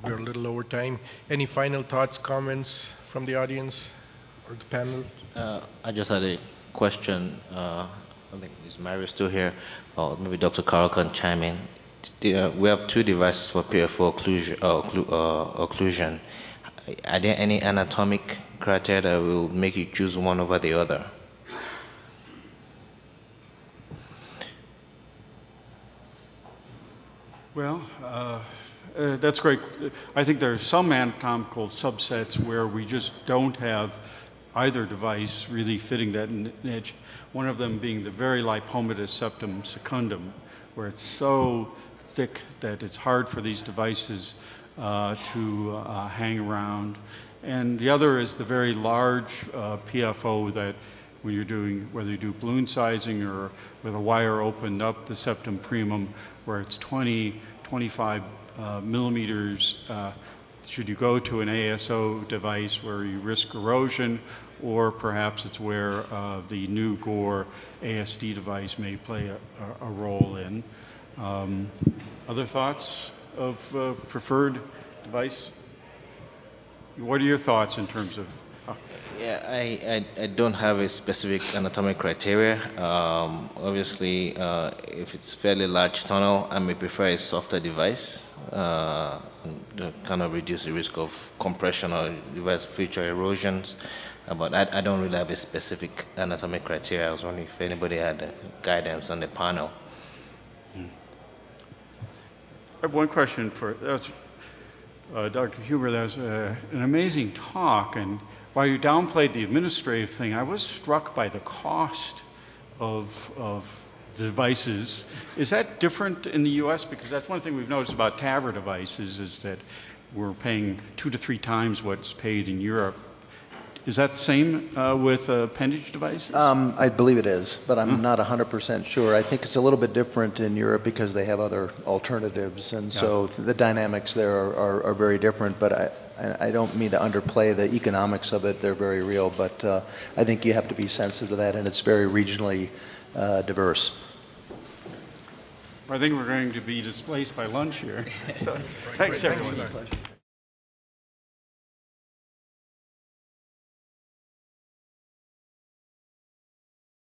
we're a little over time. Any final thoughts, comments from the audience or the panel? I just had a question. I think is Mary still here? Or maybe Dr. Carroll can chime in. We have two devices for PFO occlusion. Are there any anatomic criteria that will make you choose one over the other? Well, that's great. I think there are some anatomical subsets where we just don't have either device really fitting that niche. One of them being the very lipomatous septum secundum, where it's so thick that it's hard for these devices to hang around. And the other is the very large PFO that when you're doing, whether you do balloon sizing or with a wire opened up the septum primum, where it's 20, 25 millimeters. Should you go to an ASO device where you risk erosion, or perhaps it's where the new Gore ASD device may play a role in. Other thoughts of preferred device? What are your thoughts in terms of? Yeah, I don't have a specific anatomic criteria. Obviously, if it's fairly large tunnel, I may prefer a softer device to kind of reduce the risk of compression or device future erosions. But I don't really have a specific anatomic criteria. I was wondering if anybody had guidance on the panel. I have one question for Dr. Huber. That was an amazing talk, and while you downplayed the administrative thing, I was struck by the cost of the devices. Is that different in the US? Because that's one thing we've noticed about TAVR devices is that we're paying 2 to 3 times what's paid in Europe. Is that the same with appendage devices? I believe it is, but I'm not 100% sure. I think it's a little bit different in Europe because they have other alternatives, and so the dynamics there are very different, but I don't mean to underplay the economics of it. They're very real, but I think you have to be sensitive to that, and it's very regionally diverse. I think we're going to be displaced by lunch here. So, thanks, everyone.